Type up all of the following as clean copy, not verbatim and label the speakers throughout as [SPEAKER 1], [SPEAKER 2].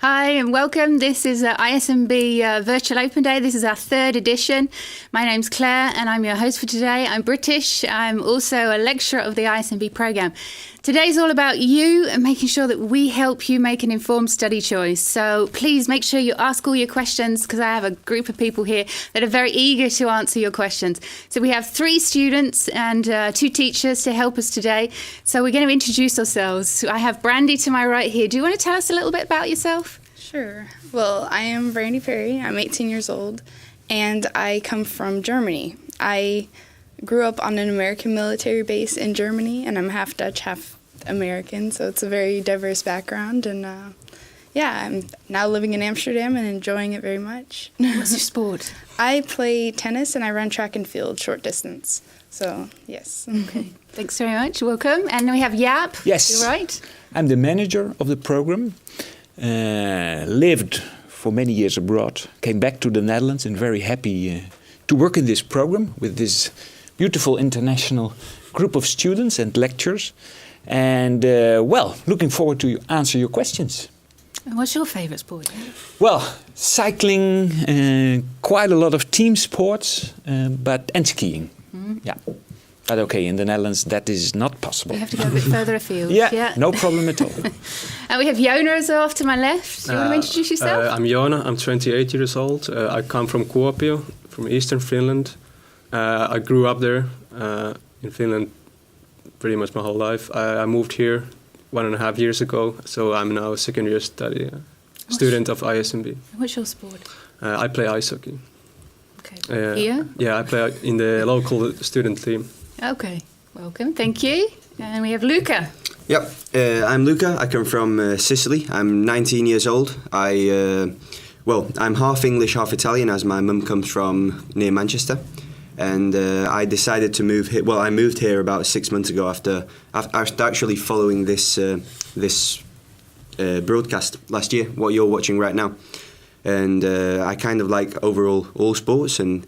[SPEAKER 1] Hi and welcome. This is ISMB Virtual Open Day. This is our third edition. My name's Claire and I'm your host for today. I'm British. I'm also a lecturer of the ISMB programme. Today's all about you and making sure that we help you make an informed study choice. So please make sure you ask all your questions because I have a group of people here that are very eager to answer your questions. So we have 3 students and 2 teachers to help us today. So we're going to introduce ourselves. I have Brandy to my right here. Do you want to tell us a little bit about yourself?
[SPEAKER 2] Sure. Well, I am Brandy Perry. I'm 18 years old and I come from Germany. I grew up on an American military base in Germany and I'm half Dutch, half American, so it's a very diverse background. And I'm now living in Amsterdam and enjoying it very much.
[SPEAKER 1] What's your sport?
[SPEAKER 2] I play tennis and I run track and field, short distance. So, yes.
[SPEAKER 1] Okay. Thanks very much. Welcome. And we have Jaap.
[SPEAKER 3] Yes.
[SPEAKER 1] You're right.
[SPEAKER 3] I'm the manager of the program. Lived for many years abroad. Came back to the Netherlands and very happy to work in this program with this beautiful international group of students and lecturers. And, looking forward to answer your questions.
[SPEAKER 1] And what's your favourite sport?
[SPEAKER 3] Well, cycling, quite a lot of team sports, and skiing. Mm-hmm. Yeah. But okay, in the Netherlands that is not possible.
[SPEAKER 1] You have to go a bit further afield.
[SPEAKER 3] Yeah, no problem at all.
[SPEAKER 1] And we have Jona as well off to my left. Do you want to introduce yourself?
[SPEAKER 4] I'm Jona, I'm 28 years old. I come from Kuopio, from eastern Finland. I grew up there in Finland pretty much my whole life. I moved here 1.5 years ago, so I'm now a second year student of ISMB.
[SPEAKER 1] What's your sport?
[SPEAKER 4] I play ice hockey.
[SPEAKER 1] Okay. Here?
[SPEAKER 4] Yeah, I play in the local student team.
[SPEAKER 1] Okay, welcome, thank you. And we have Luca.
[SPEAKER 5] Yep, I'm Luca. I come from Sicily. I'm 19 years old. I'm half English, half Italian, as my mum comes from near Manchester. And I decided to move here. Well, I moved here about 6 months ago after actually following this broadcast last year, what you're watching right now. And I kind of like overall all sports, and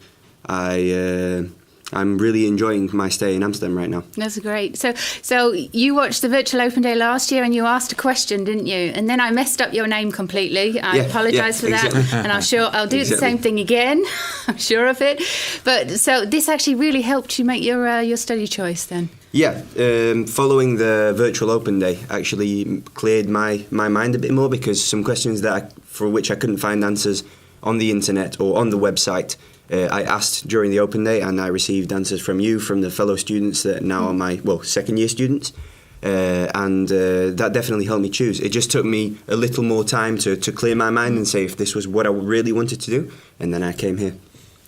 [SPEAKER 5] I'm really enjoying my stay in Amsterdam right now.
[SPEAKER 1] That's great. So you watched the Virtual Open Day last year and you asked a question, didn't you? And then I messed up your name completely. I apologise for that. And I'll do the same thing again. I'm sure of it. But so this actually really helped you make your study choice then?
[SPEAKER 5] Yeah, following the Virtual Open Day actually cleared my mind a bit more, because some questions for which I couldn't find answers on the internet or on the website, I asked during the open day, and I received answers from you, from the fellow students that now are my second year students, and that definitely helped me choose. It just took me a little more time to clear my mind and say if this was what I really wanted to do, and then I came here.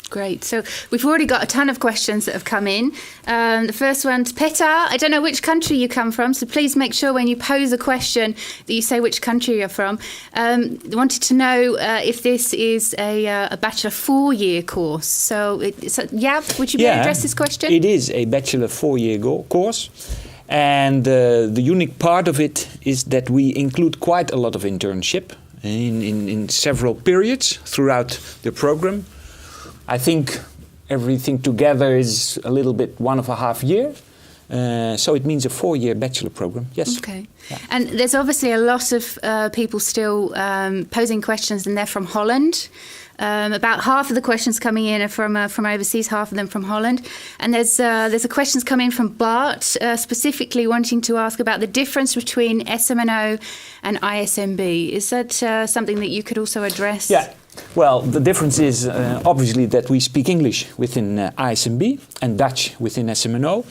[SPEAKER 1] Great. So we've already got a ton of questions that have come in. The first one's Petar. I don't know which country you come from, so please make sure when you pose a question that you say which country you're from. Wanted to know if this is a bachelor 4-year course. So, Jaap, would you be able to address this question?
[SPEAKER 3] It is a bachelor 4-year course. And the unique part of it is that we include quite a lot of internship in several periods throughout the program. I think everything together is a little bit 1.5 years. So it means a 4-year bachelor program, yes.
[SPEAKER 1] Okay. Yeah. And there's obviously a lot of people still posing questions, and they're from Holland. About half of the questions coming in are from overseas, half of them from Holland. And there's a questions come in from Bart, specifically wanting to ask about the difference between SMNO and ISMB. Is that something that you could also address?
[SPEAKER 3] Yeah. Well, the difference is obviously that we speak English within ISMB and Dutch within SMNO,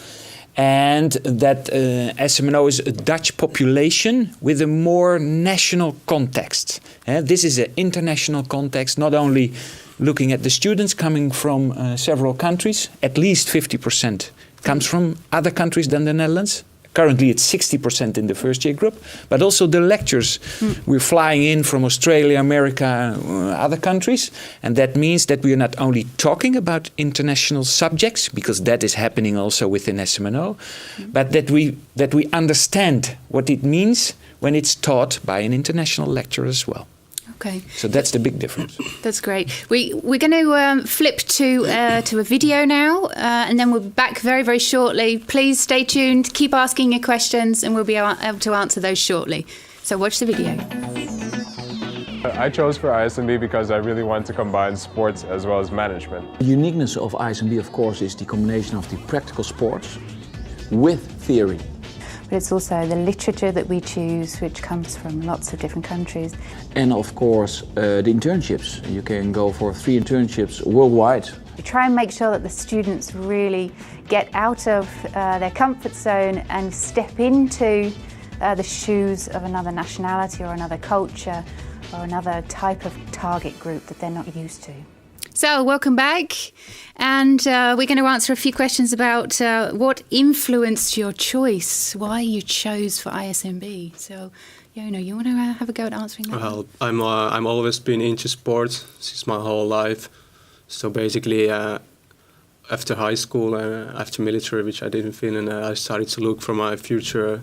[SPEAKER 3] and that SMNO is a Dutch population with a more national context. This is an international context, not only looking at the students coming from several countries, at least 50% comes from other countries than the Netherlands. Currently it's 60% in the first year group, but also the lectures. We're flying in from Australia, America, other countries, and that means that we are not only talking about international subjects, because that is happening also within SMNO, but that we understand what it means when it's taught by an international lecturer as well.
[SPEAKER 1] Okay.
[SPEAKER 3] So that's the big difference.
[SPEAKER 1] That's great. We're going to flip to a video now, and then we'll be back very, very shortly. Please stay tuned, keep asking your questions, and we'll be able to answer those shortly. So watch the video.
[SPEAKER 6] I chose for ISMB because I really want to combine sports as well as management.
[SPEAKER 7] The uniqueness of ISMB, of course, is the combination of the practical sports with theory.
[SPEAKER 1] But it's also the literature that we choose, which comes from lots of different countries.
[SPEAKER 7] And of course, the internships. You can go for 3 internships worldwide.
[SPEAKER 1] We try and make sure that the students really get out of their comfort zone and step into the shoes of another nationality or another culture or another type of target group that they're not used to. So, welcome back, and we're going to answer a few questions about what influenced your choice, why you chose for ISMB. So, Jono, you want to have a go at answering that?
[SPEAKER 4] Well, I'm always been into sports since my whole life. So basically, after high school and after military, which I did in Finland, I started to look for my future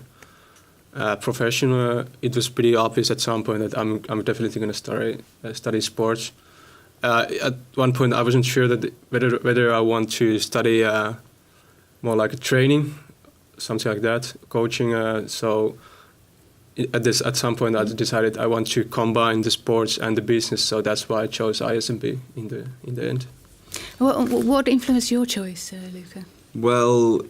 [SPEAKER 4] profession. It was pretty obvious at some point that I'm definitely going to study sports. At one point, I wasn't sure that whether I want to study more like a training, something like that, coaching. At some point, I decided I want to combine the sports and the business. So that's why I chose ISMB in the end.
[SPEAKER 1] What influenced your choice, Luca?
[SPEAKER 5] Well,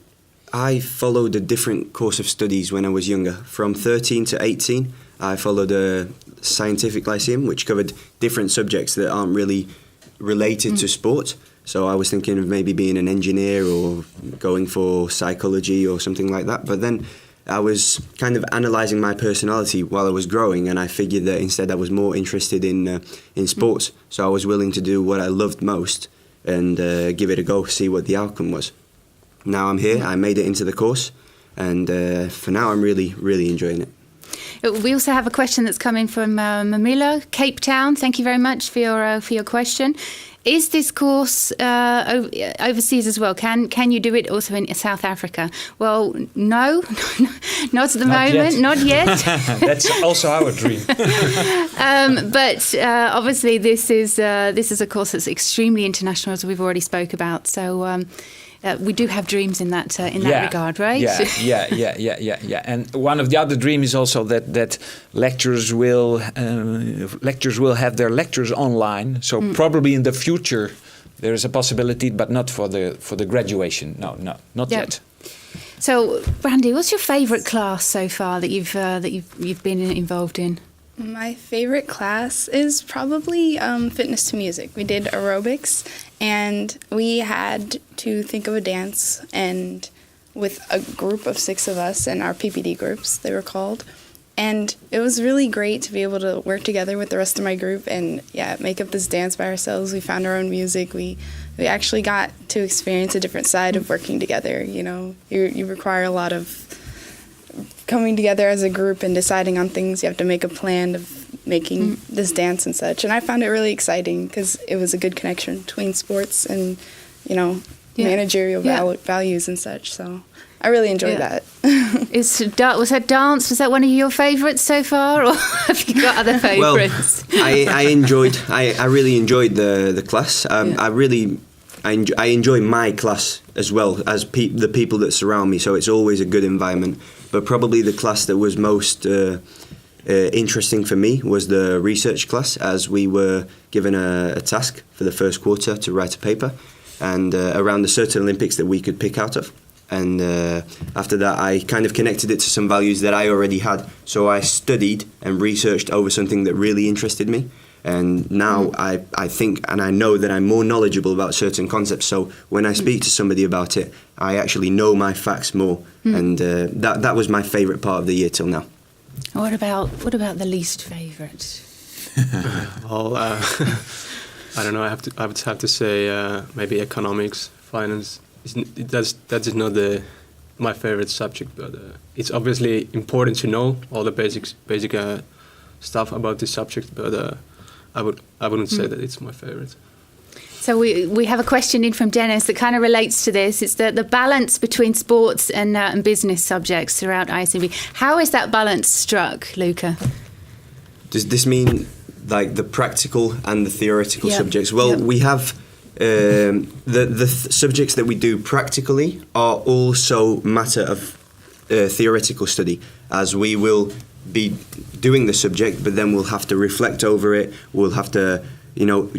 [SPEAKER 5] I followed a different course of studies when I was younger. From 13 to 18, I followed a scientific lyceum, which covered different subjects that aren't really related to sport. So I was thinking of maybe being an engineer or going for psychology or something like that. But then I was kind of analysing my personality while I was growing, and I figured that instead I was more interested in sports. So I was willing to do what I loved most and give it a go, see what the outcome was. Now I'm here, I made it into the course, and for now I'm really, really enjoying it.
[SPEAKER 1] We also have a question that's coming from Mamila, Cape Town. Thank you very much for your question. Is this course overseas as well? Can you do it also in South Africa? Well, no, not at the moment, not yet.
[SPEAKER 3] That's also our dream.
[SPEAKER 1] But obviously, this is a course that's extremely international, as we've already spoke about. So. We do have dreams in that regard, right?
[SPEAKER 3] Yeah. And one of the other dreams is also that lecturers will have their lectures online. So probably in the future there is a possibility, but not for the graduation. No, not yet.
[SPEAKER 1] So, Brandy, what's your favourite class so far that you've been involved in?
[SPEAKER 2] My favorite class is probably fitness to music. We did aerobics, and we had to think of a dance, and with a group of 6 of us in our PPD groups, they were called. And it was really great to be able to work together with the rest of my group and make up this dance by ourselves. We found our own music. We actually got to experience a different side of working together. You know, you require a lot of coming together as a group and deciding on things. You have to make a plan of making this dance and such. And I found it really exciting because it was a good connection between sports and, managerial values and such. So I really enjoyed that.
[SPEAKER 1] Was that dance? Was that one of your favourites so far, or have you got other favourites?
[SPEAKER 5] Well, I really enjoyed the class. I enjoy my class as well as the people that surround me. So it's always a good environment. But probably the class that was most interesting for me was the research class, as we were given a task for the first quarter to write a paper and around the certain Olympics that we could pick out of. And after that, I kind of connected it to some values that I already had. So I studied and researched over something that really interested me. And now I think and I know that I'm more knowledgeable about certain concepts. So when I speak to somebody about it, I actually know my facts more. And that was my favourite part of the year till now.
[SPEAKER 1] What about the least favourite?
[SPEAKER 4] Well, I don't know. I would have to say maybe economics, finance. That is not my favorite subject, but it's obviously important to know all the basic stuff about this subject. But I wouldn't say that it's my favorite.
[SPEAKER 1] So we have a question in from Dennis that kind of relates to this. It's the balance between sports and business subjects throughout ISMB. How is that balance struck, Luca?
[SPEAKER 5] Does this mean like the practical and the theoretical subjects? Well, we have the subjects that we do practically are also matter of theoretical study, as we will be doing the subject, but then we'll have to reflect over it. We'll have to,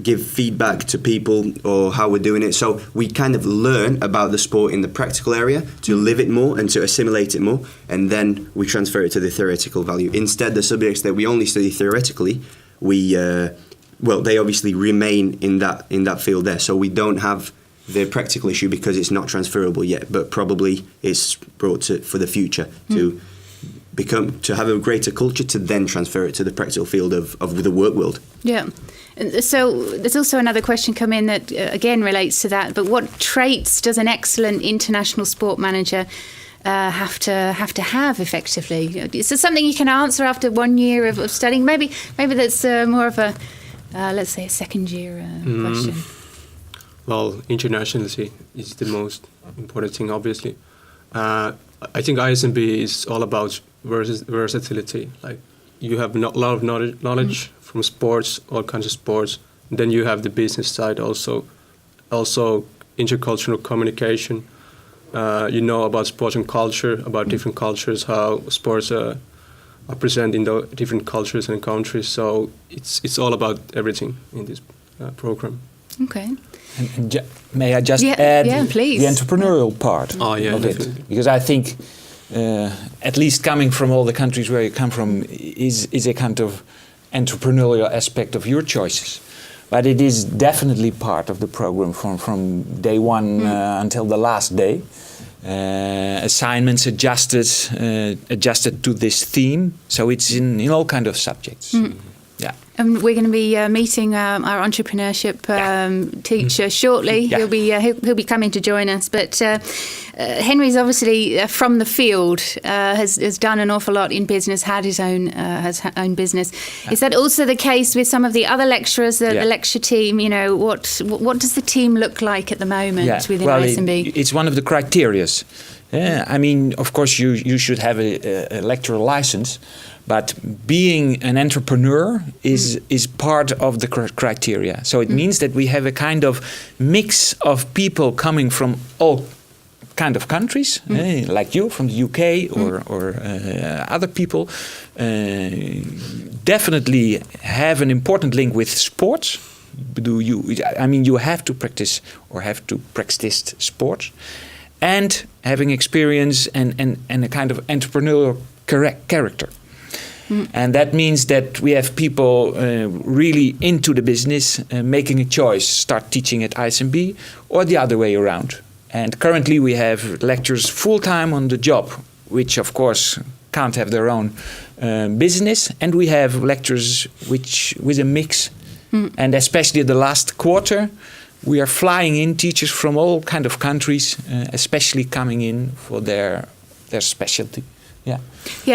[SPEAKER 5] give feedback to people or how we're doing it. So we kind of learn about the sport in the practical area to live it more and to assimilate it more, and then we transfer it to the theoretical value. Instead, the subjects that we only study theoretically, they obviously remain in that field there. So we don't have the practical issue because it's not transferable yet, but probably it's brought for the future to have a greater culture to then transfer it to the practical field of the work world.
[SPEAKER 1] Yeah. So there's also another question come in that again relates to that. But what traits does an excellent international sport manager have to have effectively? Is this something you can answer after 1 year of studying? Maybe that's more of a let's say a second year question.
[SPEAKER 4] Well, internationality is the most important thing, obviously. I think ISMB is all about versatility. Like, you have a lot of knowledge from sports, all kinds of sports. Then you have the business side also intercultural communication. You know about sports and culture, about different cultures, how sports are present in the different cultures and countries. So it's all about everything in this program.
[SPEAKER 1] Okay.
[SPEAKER 3] And may I just add
[SPEAKER 1] please.
[SPEAKER 3] the entrepreneurial part of
[SPEAKER 4] definitely.
[SPEAKER 3] it? Because I think, at least coming from all the countries where you come from, is a kind of entrepreneurial aspect of your choices. But it is definitely part of the program from day one until the last day. Assignments adjusted to this theme, so it's in all kind of subjects. Yeah.
[SPEAKER 1] And we're going to be meeting our entrepreneurship teacher shortly.
[SPEAKER 3] Yeah.
[SPEAKER 1] He'll be coming to join us. But Henry's obviously from the field, has done an awful lot in business, had his own business. Is that also the case with some of the other lecturers, the lecture team? What does the team look like at the moment within ISMB?
[SPEAKER 3] It's one of the criterias. Yeah, I mean, of course, you should have a lecturer license, but being an entrepreneur is part of the criteria. So it means that we have a kind of mix of people coming from all kind of countries, like you from the UK or other people. Definitely have an important link with sports. You have to practice sports. And having experience and a kind of entrepreneurial character. And that means that we have people really into the business, making a choice, start teaching at ISMB, or the other way around. And currently we have lecturers full-time on the job, which of course can't have their own business. And we have lecturers with a mix. And especially the last quarter, we are flying in teachers from all kind of countries, especially coming in for their specialty. Yeah,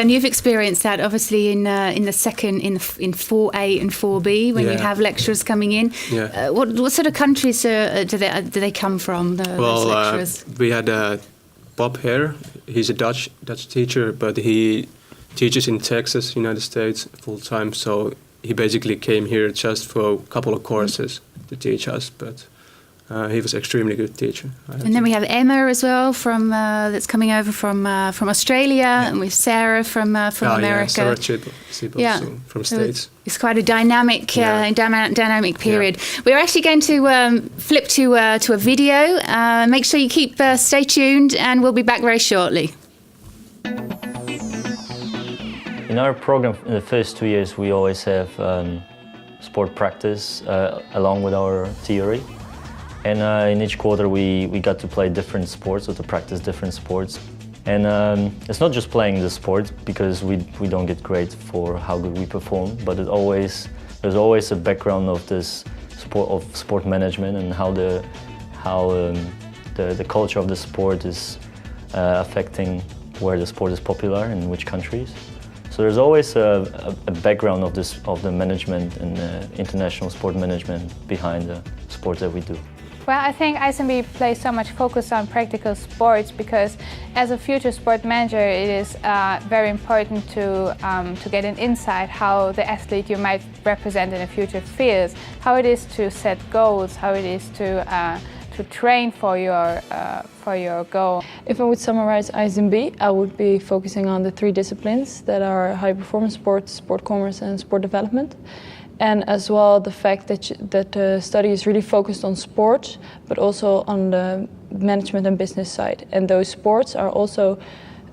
[SPEAKER 3] and you've experienced that obviously in 4A and 4B when you have lecturers coming in.
[SPEAKER 4] Yeah.
[SPEAKER 1] What sort of countries do they come from? Those lecturers?
[SPEAKER 4] We had Bob here. He's a Dutch teacher, but he teaches in Texas, United States, full time. So he basically came here just for a couple of courses to teach us, but. He was extremely good teacher.
[SPEAKER 1] And then we have Emma as well that's coming over from Australia, and we have Sarah from America.
[SPEAKER 4] Sarah Chibble, from States.
[SPEAKER 1] It's quite a dynamic period. We're actually going to flip to a video. Make sure you stay tuned, and we'll be back very shortly.
[SPEAKER 8] In our program, in the first 2 years, we always have sport practice along with our theory. And in each quarter we got to play different sports, or to practice different sports. And it's not just playing the sport, because we don't get grades for how good we perform, but there's always a background of this sport management, and how the culture of the sport is affecting where the sport is popular and in which countries. So there's always a background of the management and international sport management behind the sports that we do.
[SPEAKER 9] Well, I think ISMB places so much focus on practical sports because as a future sport manager, it is very important to get an insight how the athlete you might represent in a future feels, how it is to set goals, how it is to train for your goal.
[SPEAKER 10] If I would summarize ISMB, I would be focusing on the 3 disciplines that are high performance sports, sport commerce and sport development. And as well the fact that the study is really focused on sport, but also on the management and business side. And those sports are also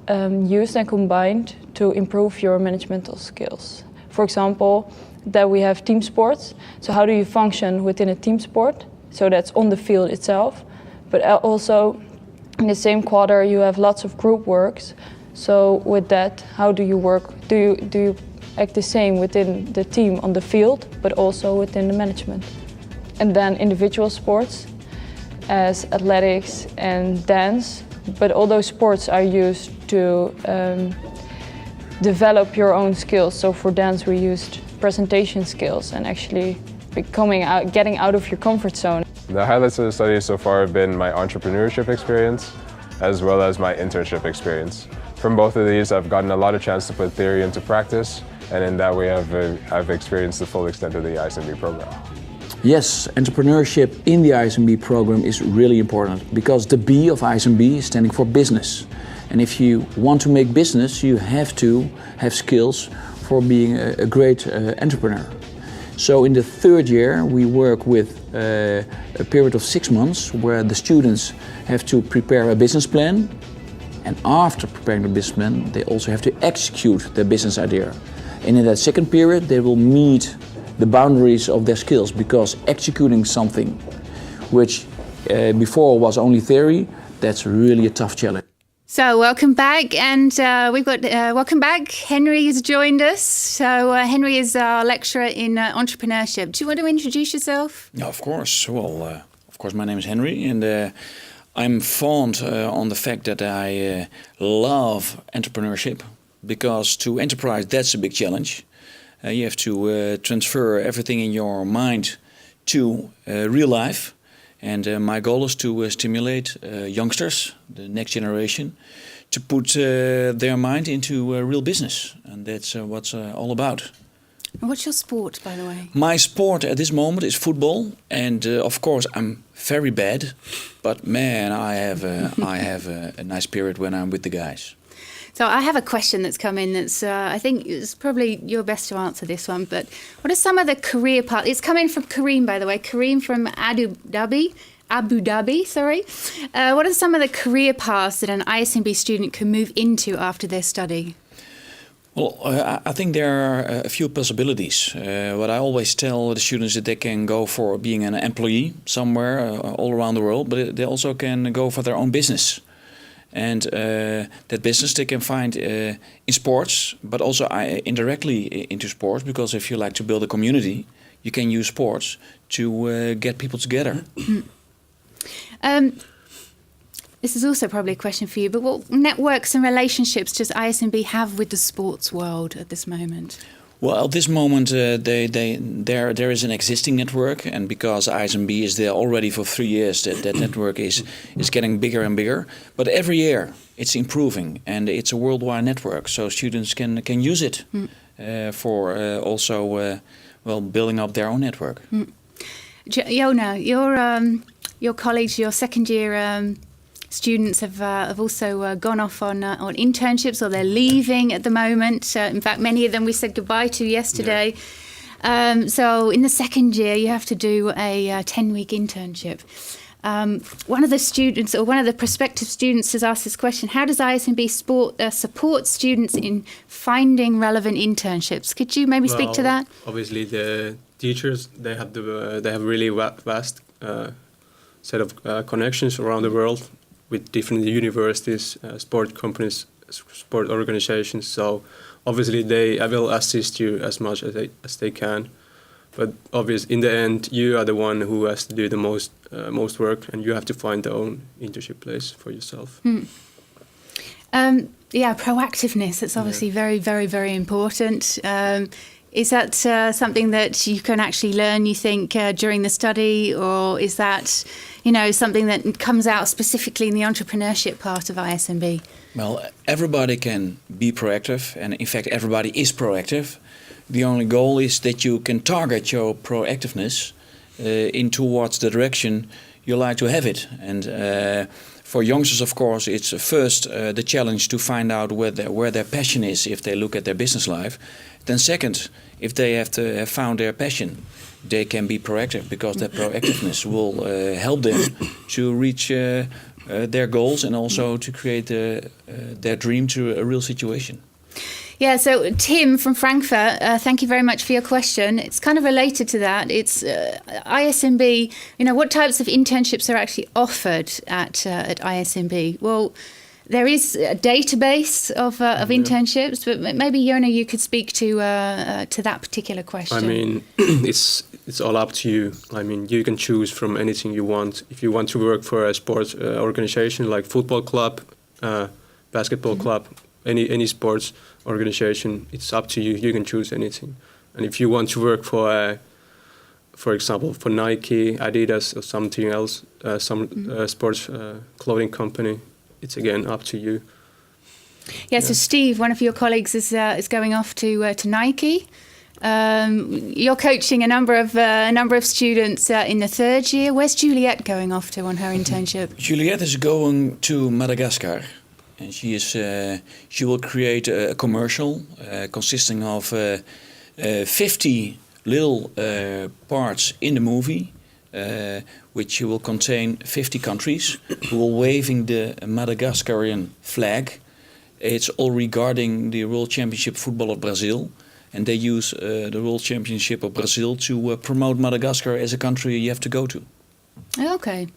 [SPEAKER 10] used and combined to improve your managemental skills. For example, that we have team sports. So how do you function within a team sport? So that's on the field itself. But also in the same quarter you have lots of group works. So with that, how do you work? Do you act the same within the team on the field, but also within the management? And then individual sports as athletics and dance. But all those sports are used to develop your own skills. So for dance we used presentation skills and actually getting out of your comfort zone.
[SPEAKER 6] The highlights of the study so far have been my entrepreneurship experience as well as my internship experience. From both of these I've gotten a lot of chance to put theory into practice, and in that way I've experienced the full extent of the ISMB program.
[SPEAKER 7] Yes, entrepreneurship in the ISMB program is really important because the B of ISMB is standing for business. And if you want to make business, you have to have skills for being a great entrepreneur. So in the 3rd year we work with a period of 6 months where the students have to prepare a business plan, and after preparing the business plan they also have to execute their business idea. And in that 2nd period they will meet the boundaries of their skills, because executing something which before was only theory, that's really a tough challenge.
[SPEAKER 1] So welcome back, and we've got welcome back. Henry has joined us. So Henry is our lecturer in entrepreneurship. Do you want to introduce yourself?
[SPEAKER 3] Yeah, of course. Well, of course, my name is Henry, and I'm fond on the fact that I love entrepreneurship, because to enterprise, that's a big challenge. You have to transfer everything in your mind to real life. And my goal is to stimulate youngsters, the next generation, to put their mind into real business. And that's what's all about.
[SPEAKER 1] And what's your sport, by the way?
[SPEAKER 3] My sport at this moment is football. And of course, I'm very bad. But man, I have a nice period when I'm with the guys.
[SPEAKER 1] So I have a question that's come in that's, I think it's probably you're best to answer this one, but what are some of the career paths? It's come in from Kareem, by the way. Kareem from Abu Dhabi, sorry. What are some of the career paths that an ISMB student can move into after their study?
[SPEAKER 3] Well, I think there are a few possibilities. What I always tell the students that they can go for being an employee somewhere all around the world, but they also can go for their own business. And that business they can find in sports, but also indirectly into sports, because if you like to build a community, you can use sports to get people together.
[SPEAKER 1] This is also probably a question for you, but what networks and relationships does ISMB have with the sports world at this moment?
[SPEAKER 3] Well, at this moment, there is an existing network, and because ISMB is there already for 3 years, that network is getting bigger and bigger. But every year, it's improving, and it's a worldwide network, so students can use it for also building up their own network.
[SPEAKER 1] Jona, your college, your 2nd year students have also gone off on internships, or they're leaving at the moment. In fact, many of them we said goodbye to yesterday. Yeah. So in the 2nd year, you have to do a 10-week internship. One of the students, or one of the prospective students, has asked this question: how does ISMB support students in finding relevant internships? Could you maybe speak to that?
[SPEAKER 4] Obviously, the teachers, they have really vast set of connections around the world, with different universities, sport companies, sport organizations. So obviously they will assist you as much as they can. But obviously in the end, you are the one who has to do the most work, and you have to find your own internship place for yourself.
[SPEAKER 1] Proactiveness, it's obviously very, very, very important. Is that something that you can actually learn, you think, during the study, or is that, something that comes out specifically in the entrepreneurship part of ISMB?
[SPEAKER 3] Well, everybody can be proactive, and in fact, everybody is proactive. The only goal is that you can target your proactiveness in towards the direction you like to have it. And for youngsters, of course, it's first the challenge to find out where their passion is if they look at their business life. Then second, if they have found their passion, they can be proactive, because that proactiveness will help them to reach their goals and also to create their dream to a real situation.
[SPEAKER 1] Yeah, so Tim from Frankfurt, thank you very much for your question. It's kind of related to that. It's ISMB, what types of internships are actually offered at ISMB? Well, there is a database of internships, but maybe, Jona, you could speak to that particular question.
[SPEAKER 4] I mean, it's all up to you. I mean, you can choose from anything you want. If you want to work for a sports organization like football club, basketball club, any sports organization, it's up to you. You can choose anything. And if you want to work for example, for Nike, Adidas, or something else, sports clothing company, it's again up to you.
[SPEAKER 1] Yeah. So Steve, one of your colleagues, is going off to Nike. You're coaching a number of students in the third year. Where's Juliette going off to on her internship?
[SPEAKER 3] Juliette is going to Madagascar. And she will create a commercial consisting of 50 little parts in the movie, which will contain 50 countries who will waving the Madagascarian flag. It's all regarding the World Championship Football of Brazil, and they use the World Championship of Brazil to promote Madagascar as a country you have to go to.
[SPEAKER 1] Okay.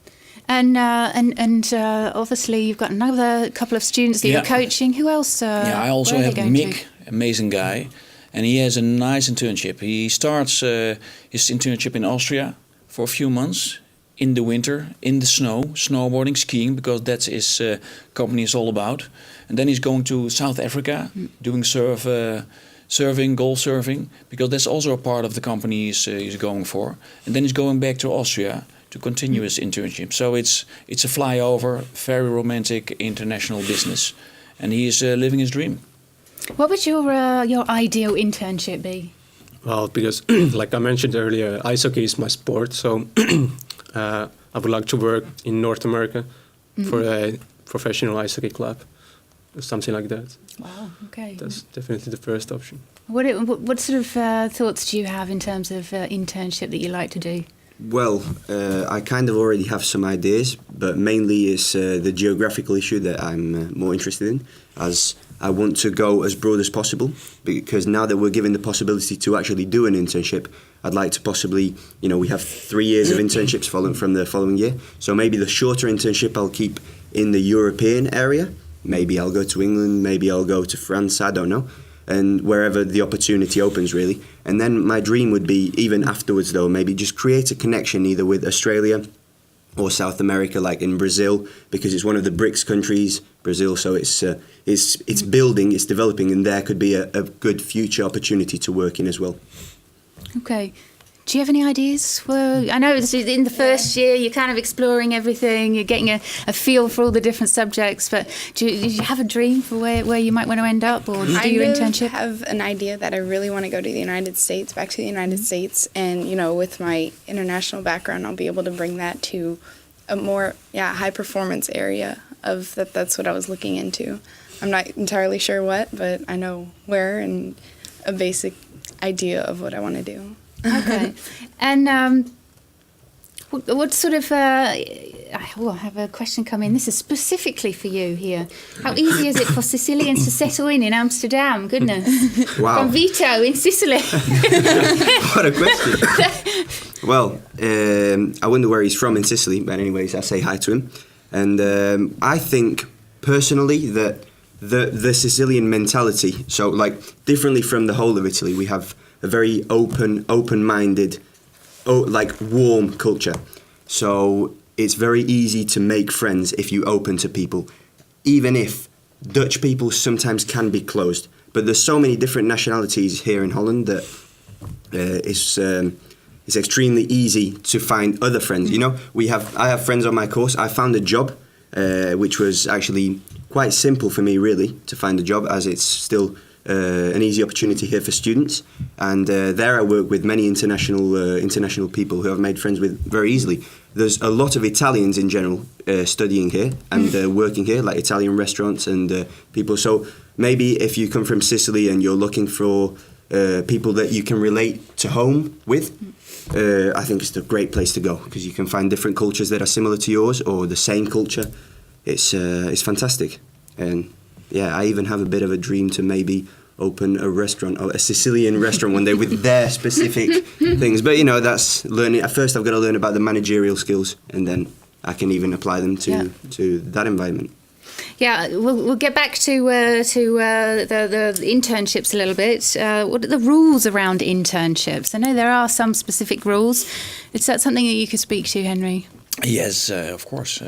[SPEAKER 1] And obviously you've got another couple of students that you're coaching. Who else?
[SPEAKER 3] I also have Mick, amazing guy, and he has a nice internship. He starts his internship in Austria for a few months in the winter, in the snow, snowboarding, skiing, because that's his company is all about. And then he's going to South Africa, doing surfing, golf surfing, because that's also a part of the company he's going for. And then he's going back to Austria to continue his internship. So it's a flyover, very romantic international business, and he is living his dream.
[SPEAKER 1] What would your ideal internship be?
[SPEAKER 4] Well, because like I mentioned earlier, ice hockey is my sport, so I would like to work in North America for a professional ice hockey club, or something like that.
[SPEAKER 1] Wow, okay.
[SPEAKER 4] That's definitely the first option.
[SPEAKER 1] What sort of thoughts do you have in terms of internship that you like to do?
[SPEAKER 5] Well, I kind of already have some ideas, but mainly it's the geographical issue that I'm more interested in, as I want to go as broad as possible, because now that we're given the possibility to actually do an internship, I'd like to possibly, we have 3 years of internships following from the following year, so maybe the shorter internship I'll keep in the European area. Maybe I'll go to England, maybe I'll go to France, I don't know. And wherever the opportunity opens, really. And then my dream would be, even afterwards though, maybe just create a connection either with Australia or South America, like in Brazil, because it's one of the BRICS countries, Brazil, so it's building, it's developing, and there could be a good future opportunity to work in as well.
[SPEAKER 1] Okay. Do you have any ideas? Well, I know in the first year you're kind of exploring everything, you're getting a feel for all the different subjects, but do you have a dream for where you might want to end up, or do your internship?
[SPEAKER 2] I have an idea that I really want to go to the United States, back to the United States, and with my international background, I'll be able to bring that to a more high performance area of that. That's what I was looking into. I'm not entirely sure what, but I know where and a basic idea of what I want to do.
[SPEAKER 1] Okay. And what sort of... I have a question come in. This is specifically for you here. How easy is it for Sicilians to settle in Amsterdam? Goodness.
[SPEAKER 5] Wow.
[SPEAKER 1] From Vito in Sicily.
[SPEAKER 5] What a question. Well, I wonder where he's from in Sicily, but anyways, I say hi to him. And I think, personally, that the Sicilian mentality, so like differently from the whole of Italy, we have a very open-minded, warm culture. So it's very easy to make friends if you open to people, even if Dutch people sometimes can be closed. But there's so many different nationalities here in Holland that it's extremely easy to find other friends. I have friends on my course. I found a job, which was actually quite simple for me, really, to find a job, as it's still an easy opportunity here for students. And there I work with many international people who I've made friends with very easily. There's a lot of Italians in general studying here and working here, like Italian restaurants and people. So maybe if you come from Sicily and you're looking for people that you can relate to home with, I think it's a great place to go, because you can find different cultures that are similar to yours or the same culture. It's fantastic. And yeah, I even have a bit of a dream to maybe open a restaurant, or a Sicilian restaurant one day with their specific things. But you know, that's learning. At first, I've got to learn about the managerial skills, and then I can even apply them to that environment.
[SPEAKER 1] Yeah, we'll get back to the internships a little bit. What are the rules around internships? I know there are some specific rules. Is that something that you could speak to, Henry?
[SPEAKER 3] Yes, of course.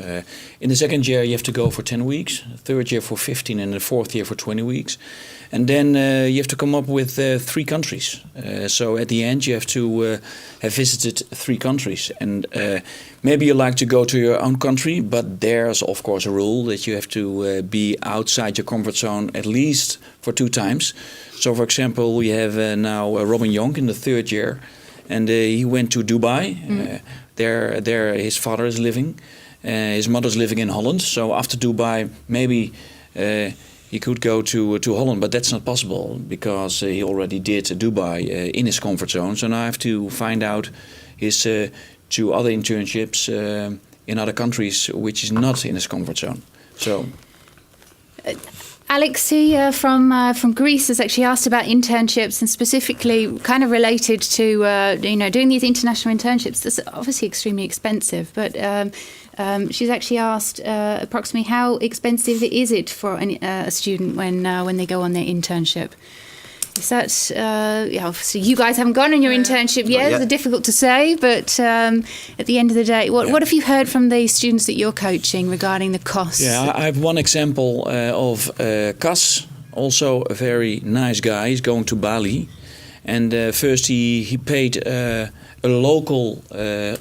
[SPEAKER 3] In the second year, you have to go for 10 weeks, the third year for 15, and the fourth year for 20 weeks. And then you have to come up with 3 countries. So at the end, you have to have visited 3 countries. And maybe you like to go to your own country, but there's, of course, a rule that you have to be outside your comfort zone at least for 2 times. So, for example, we have now Robin Jonk in the third year, and he went to Dubai. There his father is living. His mother's living in Holland. So after Dubai, maybe he could go to Holland, but that's not possible because he already did Dubai in his comfort zone. So now I have to find out his 2 other internships in other countries, which is not in his comfort zone. So.
[SPEAKER 1] Alexi from Greece has actually asked about internships, and specifically kind of related to doing these international internships. That's obviously extremely expensive, but she's actually asked approximately how expensive is it for a student when they go on their internship. Is that obviously you guys haven't gone on your internship yet? It's difficult to say, but at the end of the day, what have you heard from the students that you're coaching regarding the costs?
[SPEAKER 3] Yeah, I have one example of Cas, also a very nice guy. He's going to Bali, and first he paid a local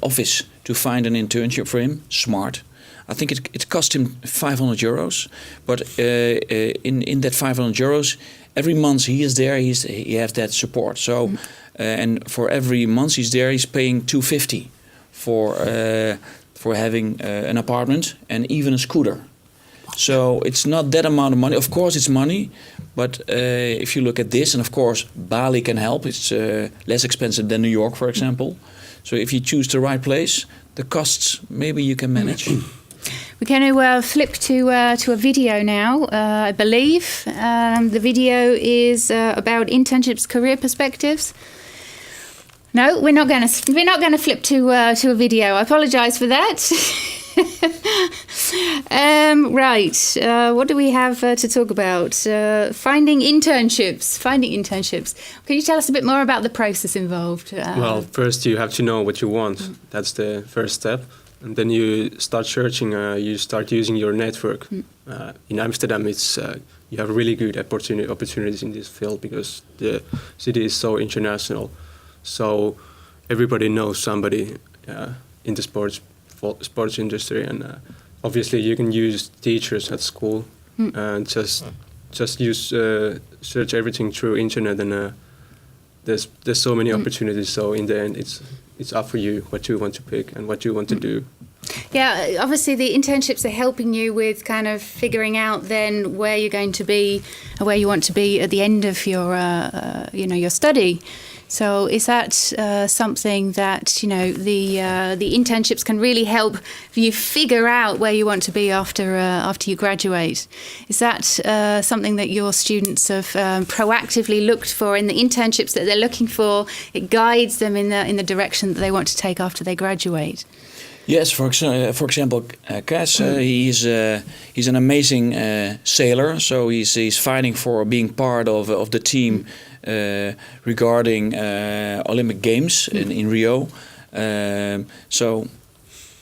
[SPEAKER 3] office to find an internship for him. Smart. I think it cost him €500, but in that €500. Every month he is there, he has that support. So, and for every month he's there, he's paying $250 for having an apartment and even a scooter. So it's not that amount of money. Of course, it's money, but if you look at this, and of course Bali can help. It's less expensive than New York, for example. So if you choose the right place, the costs maybe you can manage.
[SPEAKER 1] We're going to flip to a video now, I believe. The video is about internships, career perspectives. No, we're not going to flip to a video. I apologise for that. Right. What do we have to talk about? Finding internships. Can you tell us a bit more about the process involved?
[SPEAKER 4] Well, first you have to know what you want. That's the first step. And then you start searching, you start using your network. In Amsterdam, it's you have really good opportunities in this field because the city is so international. So everybody knows somebody in the sports industry, and obviously you can use teachers at school and just use search everything through internet, and there's so many opportunities. So in the end, it's up for you what you want to pick and what you want to do.
[SPEAKER 1] Yeah, obviously the internships are helping you with kind of figuring out then where you're going to be, where you want to be at the end of your, your study. So is that something that the internships can really help you figure out where you want to be after you graduate? Is that something that your students have proactively looked for in the internships that they're looking for? It guides them in the direction that they want to take after they graduate.
[SPEAKER 3] Yes, for example, Cas, he's an amazing sailor. So he's fighting for being part of the team regarding Olympic Games in Rio. So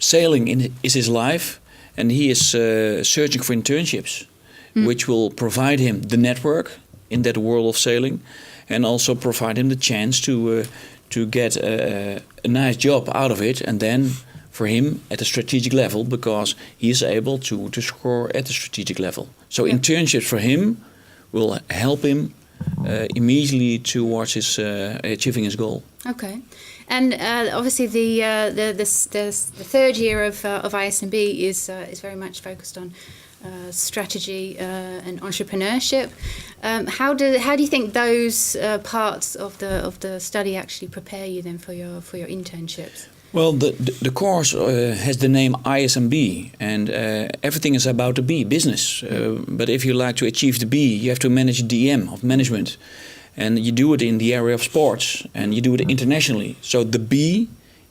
[SPEAKER 3] sailing is his life, and he is searching for internships, which will provide him the network in that world of sailing, and also provide him the chance to get a nice job out of it, and then for him at a strategic level, because he is able to score at the strategic level. So internships for him will help him
[SPEAKER 7] immediately towards his achieving his goal.
[SPEAKER 1] Okay, and obviously the third year of ISMB is very much focused on strategy and entrepreneurship. How do you think those parts of the study actually prepare you then for your internships?
[SPEAKER 7] Well, the course has the name ISMB, and everything is about the B, business. But if you like to achieve the B, you have to manage DM of management, and you do it in the area of sports, and you do it internationally. So the B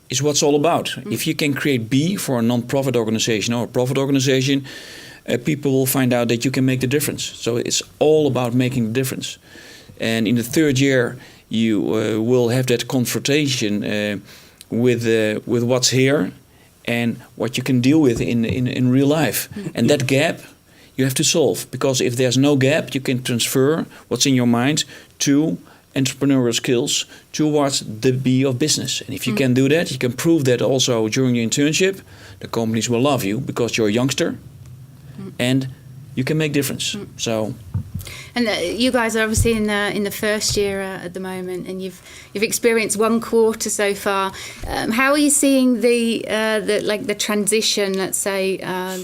[SPEAKER 7] is what's all about. If you can create B for a non-profit organization or a profit organization, people will find out that you can make the difference. So it's all about making the difference. And in the third year, you will have that confrontation with what's here and what you can deal with in real life. And that gap you have to solve, because if there's no gap, you can transfer what's in your mind to entrepreneurial skills towards the B of business. And if you can do that, you can prove that also during your internship, the companies will love you because you're a youngster and you can make difference. So.
[SPEAKER 1] And you guys are obviously in the first year at the moment, and you've experienced one quarter so far. How are you seeing the transition, let's say,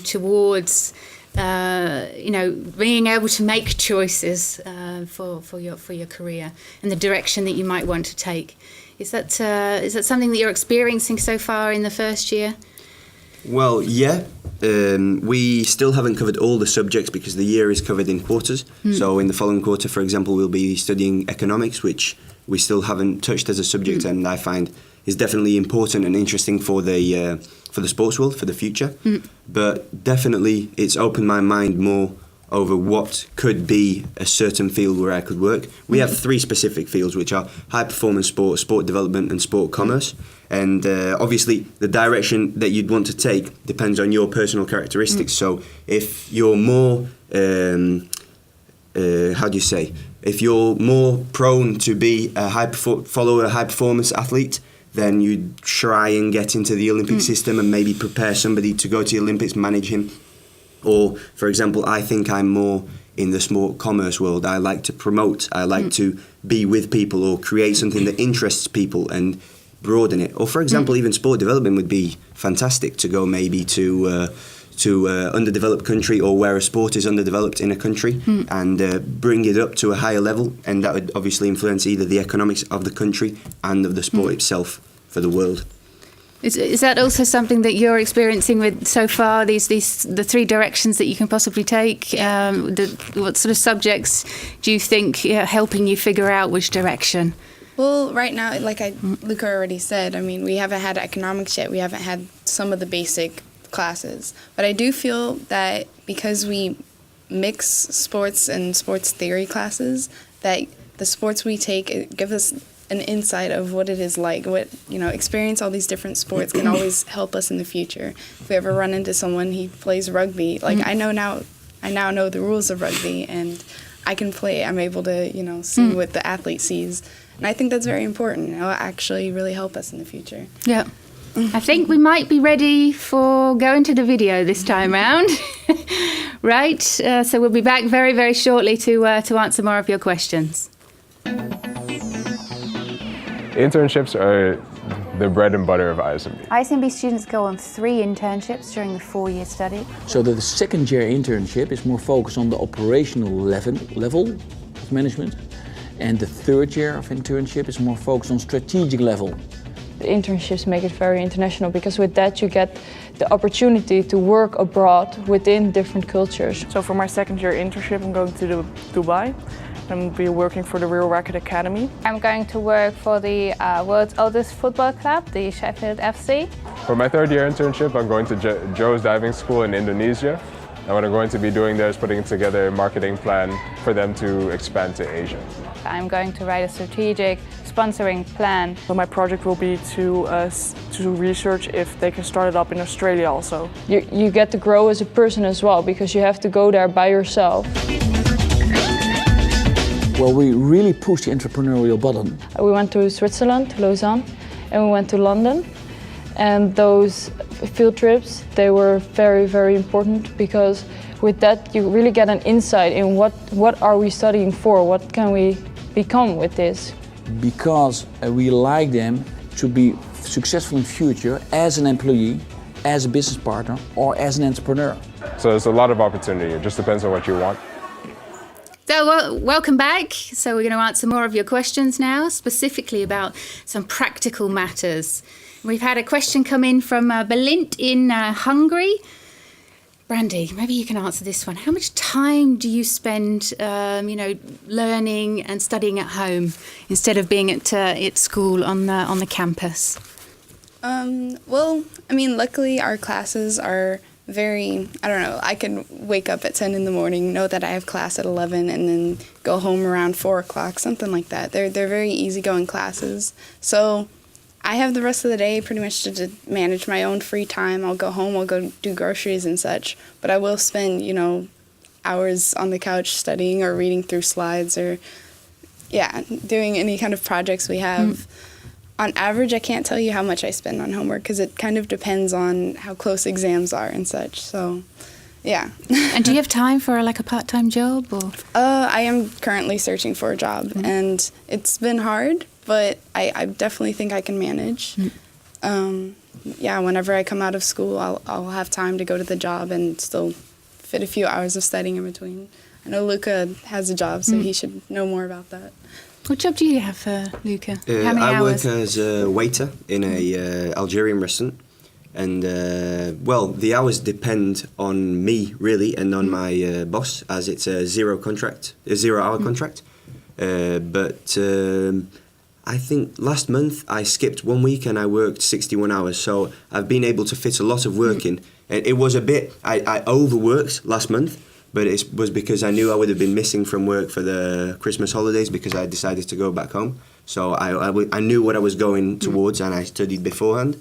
[SPEAKER 1] towards being able to make choices for your career and the direction that you might want to take? Is that something that you're experiencing so far in the first year?
[SPEAKER 5] Well, yeah. We still haven't covered all the subjects because the year is covered in quarters. So in the following quarter, for example, we'll be studying economics, which we still haven't touched as a subject, and I find is definitely important and interesting for the sports world, for the future. But definitely it's opened my mind more over what could be a certain field where I could work. We have 3 specific fields, which are high performance sport, sport development and sport commerce. And obviously the direction that you'd want to take depends on your personal characteristics. So if you're more, if you're more prone to be follow a high performance athlete, then you try and get into the Olympic system and maybe prepare somebody to go to the Olympics, manage him. Or, for example, I think I'm more in the sport commerce world. I like to promote, I like to be with people or create something that interests people and broaden it. Or, for example, even sport development would be fantastic to go maybe to underdeveloped country or where a sport is underdeveloped in a country and bring it up to a higher level. And that would obviously influence either the economics of the country and of the sport itself for the world.
[SPEAKER 1] Is that also something that you're experiencing with so far? The 3 directions that you can possibly take. What sort of subjects do you think are helping you figure out which direction?
[SPEAKER 2] Well, right now, like Luca already said, I mean, we haven't had economics yet. We haven't had some of the basic classes. But I do feel that because we mix sports and sports theory classes, that the sports we take, it gives us an insight of what it is like. Experience all these different sports can always help us in the future. If we ever run into someone, he plays rugby, like I now know the rules of rugby and I can play. I'm able to, see what the athlete sees. And I think that's very important. It'll actually really help us in the future.
[SPEAKER 1] Yeah. I think we might be ready for going to the video this time round. Right? So we'll be back very, very shortly to answer more of your questions.
[SPEAKER 6] Internships are the bread and butter of ISMB.
[SPEAKER 1] ISMB students go on 3 internships during the 4-year study.
[SPEAKER 7] So the second year internship is more focused on the operational level of management, and the third year of internship is more focused on strategic level.
[SPEAKER 10] The internships make it very international because with that you get the opportunity to work abroad within different cultures.
[SPEAKER 11] So for my second year internship I'm going to Dubai. I'm be working for the Real Racket Academy.
[SPEAKER 9] I'm going to work for the world's oldest football club, the Sheffield FC.
[SPEAKER 6] For my third year internship I'm going to Joe's Diving School in Indonesia. And what I'm going to be doing there is putting together a marketing plan for them to expand to Asia.
[SPEAKER 9] I'm going to write a strategic sponsoring plan.
[SPEAKER 11] So my project will be to research if they can start it up in Australia also.
[SPEAKER 10] You get to grow as a person as well because you have to go there by yourself.
[SPEAKER 7] Well, we really pushed the entrepreneurial button.
[SPEAKER 10] We went to Switzerland, to Lausanne, and we went to London. And those field trips, they were very, very important because with that you really get an insight in what are we studying for, what can we become with this.
[SPEAKER 7] Because we like them to be successful in future as an employee, as a business partner, or as an entrepreneur.
[SPEAKER 6] So there's a lot of opportunity. It just depends on what you want.
[SPEAKER 1] So welcome back. So we're going to answer more of your questions now, specifically about some practical matters. We've had a question come in from Belint in Hungary. Brandy, maybe you can answer this one. How much time do you spend, learning and studying at home instead of being at school on the campus?
[SPEAKER 2] Luckily our classes are I can wake up at 10 in the morning, know that I have class at 11, and then go home around 4 o'clock, something like that. They're very easygoing classes. So I have the rest of the day pretty much to manage my own free time. I'll go home, I'll go do groceries and such, but I will spend, hours on the couch studying or reading through slides or, doing any kind of projects we have. On average, I can't tell you how much I spend on homework because it kind of depends on how close exams are and such. So, yeah.
[SPEAKER 1] And do you have time for a part-time job? Or?
[SPEAKER 2] I am currently searching for a job, and it's been hard, but I definitely think I can manage. Whenever I come out of school, I'll have time to go to the job and still fit a few hours of studying in between. I know Luca has a job, so he should know more about that.
[SPEAKER 1] What job do you have, Luca? How many
[SPEAKER 5] I
[SPEAKER 1] hours?
[SPEAKER 5] work as a waiter in a Algerian restaurant, and the hours depend on me really and on my boss, as it's a 0-hour contract. But I think last month I skipped 1 week and I worked 61 hours, so I've been able to fit a lot of work in. And it was a bit I overworked last month. But it was because I knew I would have been missing from work for the Christmas holidays because I decided to go back home. So I knew what I was going towards and I studied beforehand.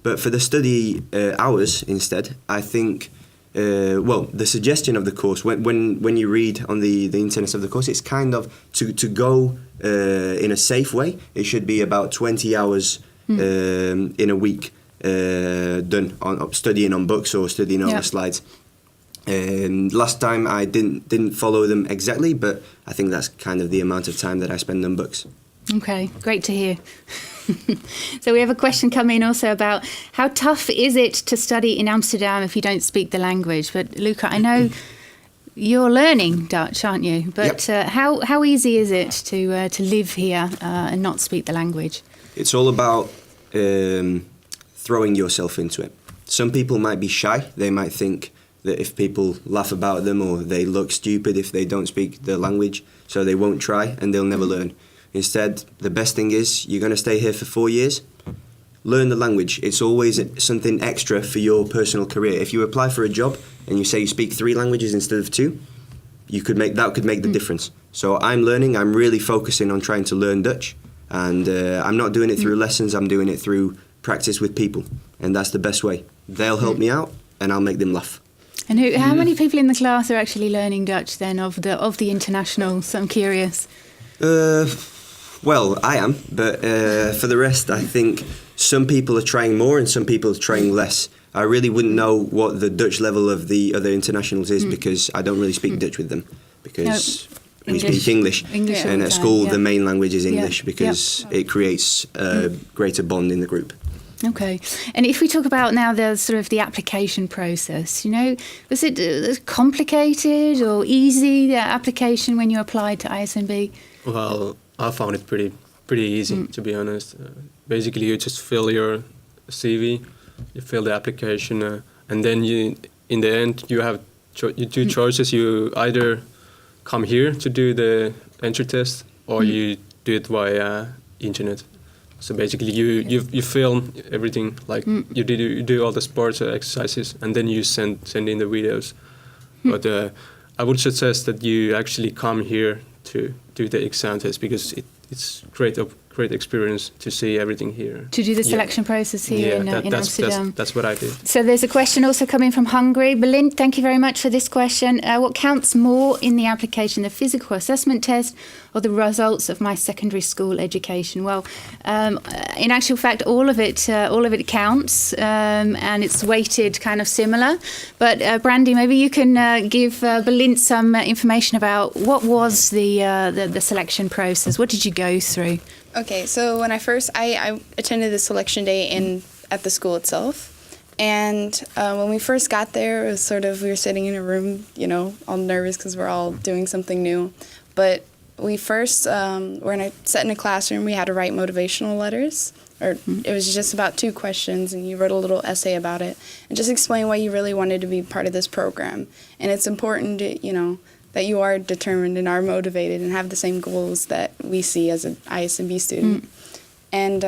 [SPEAKER 5] But for the study hours instead, I think, the suggestion of the course, when you read on the internet of the course, it's kind of to go in a safe way. It should be about 20 hours in a week done on studying on books or studying over slides. Last time I didn't follow them exactly, but I think that's kind of the amount of time that I spend on books.
[SPEAKER 1] Okay, great to hear. So we have a question coming also about how tough is it to study in Amsterdam if you don't speak the language? But Luca, I know you're learning Dutch, aren't you? But how easy is it to live here and not speak the language?
[SPEAKER 5] It's all about throwing yourself into it. Some people might be shy. They might think that if people laugh about them or they look stupid if they don't speak the language, so they won't try and they'll never learn. Instead, the best thing is you're going to stay here for 4 years. Learn the language. It's always something extra for your personal career. If you apply for a job and you say you speak 3 languages instead of 2, that could make the difference. So I'm learning. I'm really focusing on trying to learn Dutch, and I'm not doing it through lessons. I'm doing it through practice with people, and that's the best way. They'll help me out, and I'll make them laugh.
[SPEAKER 1] And how many people in the class are actually learning Dutch then of the internationals? I'm curious.
[SPEAKER 5] I am, but for the rest, I think some people are trying more and some people are trying less. I really wouldn't know what the Dutch level of the other internationals is because I don't really speak Dutch with them because we speak English. And at school, the main language is English because it creates a greater bond in the group.
[SPEAKER 1] Okay. And if we talk about now the application process, was it complicated or easy, the application when you applied to ISMB?
[SPEAKER 4] Well, I found it pretty easy, to be honest. Basically, you just fill your CV, you fill the application, and then in the end, you have two choices. You either come here to do the entry test or you do it via internet. So basically, you film everything, like you do all the sports exercises, and then you send in the videos. But I would suggest that you actually come here to do the exam test because it's great experience to see everything here.
[SPEAKER 1] To do the selection process here in Amsterdam.
[SPEAKER 4] That's what I did.
[SPEAKER 1] So there's a question also coming from Hungary. Belinda, thank you very much for this question. What counts more in the application, the physical assessment test or the results of my secondary school education? Well, in actual fact, all of it counts, and it's weighted kind of similar. But Brandy, maybe you can give Belinda some information about what was the selection process. What did you go through?
[SPEAKER 2] Okay, so when I attended the selection day at the school itself. And when we first got there, it was sort of, we were sitting in a room, you know, all nervous because we're all doing something new. But we first sat in a classroom, we had to write motivational letters. Or it was just about 2 questions, and you wrote a little essay about it. And just explain why you really wanted to be part of this program. And it's important, you know, that you are determined and are motivated and have the same goals that we see as an ISMB student. And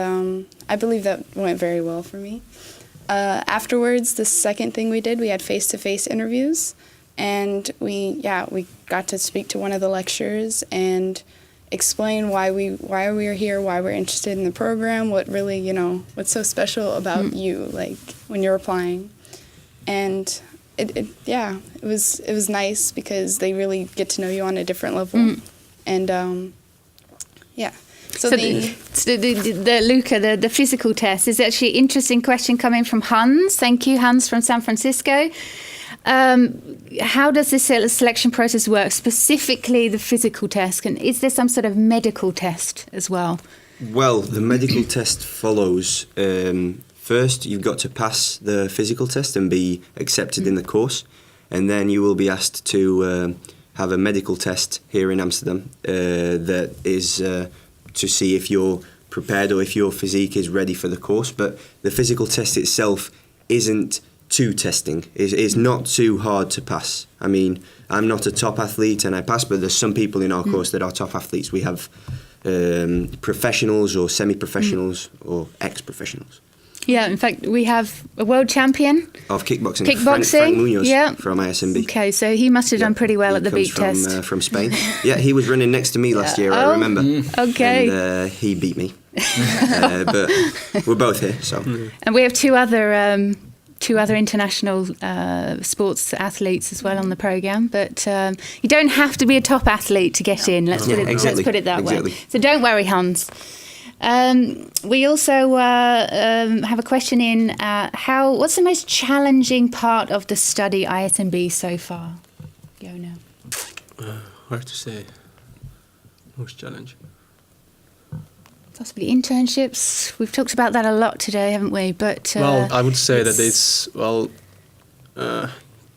[SPEAKER 2] I believe that went very well for me. Afterwards, the second thing we did, we had face-to-face interviews. And we got to speak to one of the lecturers and explain why we are here, why we're interested in the program, what really, you know, what's so special about you, like, when you're applying. And it was nice because they really get to know you on a different level. And so
[SPEAKER 1] the Luca, the physical test is actually an interesting question coming from Hans. Thank you, Hans from San Francisco. How does this selection process work, specifically the physical test? And is there some sort of medical test as well?
[SPEAKER 5] Well, the medical test follows. First, you've got to pass the physical test and be accepted in the course. And then you will be asked to have a medical test here in Amsterdam that is to see if you're prepared or if your physique is ready for the course. But the physical test itself isn't too testing. It's not too hard to pass. I mean, I'm not a top athlete and I pass, but there's some people in our course that are top athletes. We have professionals or semi-professionals or ex-professionals.
[SPEAKER 1] Yeah, in fact, we have a world champion
[SPEAKER 5] of kickboxing. Frank Munoz from ISMB.
[SPEAKER 1] Okay, so he must have done pretty well at the beat test.
[SPEAKER 5] From Spain. Yeah, he was running next to me last year, I remember.
[SPEAKER 1] Okay.
[SPEAKER 5] And he beat me. But we're both here, so.
[SPEAKER 1] And we have two other international sports athletes as well on the programme, but you don't have to be a top athlete to get in. Let's put it that way. So don't worry, Hans. We also have a question in what's the most challenging part of the study ISMB so far? Jona.
[SPEAKER 4] Hard to say. Most challenging.
[SPEAKER 1] Possibly internships. We've talked about that a lot today, haven't we? But
[SPEAKER 4] well, I would say that it's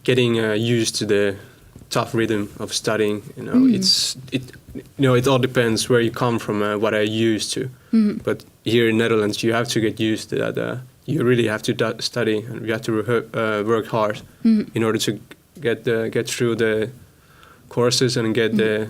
[SPEAKER 4] getting used to the tough rhythm of studying. You know, it all depends where you come from, what I'm used to. But here in Netherlands, you have to get used to that. You really have to study, and you have to work hard in order to get through the courses and get the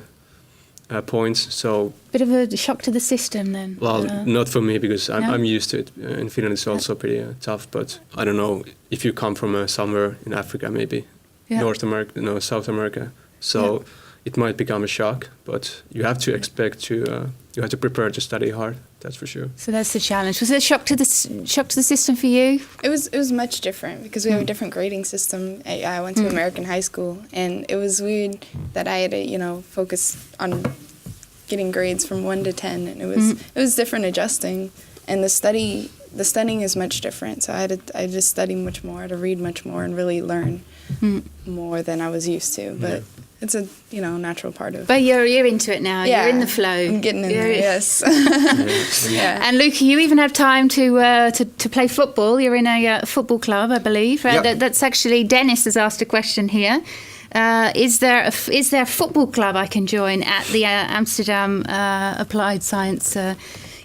[SPEAKER 4] points. So
[SPEAKER 1] bit of a shock to the system then.
[SPEAKER 4] Well, not for me because I'm used to it. In Finland, it's also pretty tough. But I don't know if you come from somewhere in Africa, maybe North America, no, South America. So it might become a shock. But you have to expect to. You have to prepare to study hard. That's for sure.
[SPEAKER 1] So that's the challenge. Was it a shock to the system for you?
[SPEAKER 2] It was much different because we have a different grading system. I went to American high school, and it was weird that I had to focus on getting grades from 1 to 10, and it was different adjusting. And the studying is much different. So I just study much more, to read much more, and really learn more than I was used to. But it's a natural part of.
[SPEAKER 1] But you're into it now.
[SPEAKER 2] Yeah,
[SPEAKER 1] you're in the flow.
[SPEAKER 2] I'm getting in there. Yes.
[SPEAKER 1] And Luca, you even have time to play football. You're in a football club, I believe. Right?
[SPEAKER 5] Yep.
[SPEAKER 1] That's actually Dennis has asked a question here. Is there a football club I can join at the Amsterdam Applied Science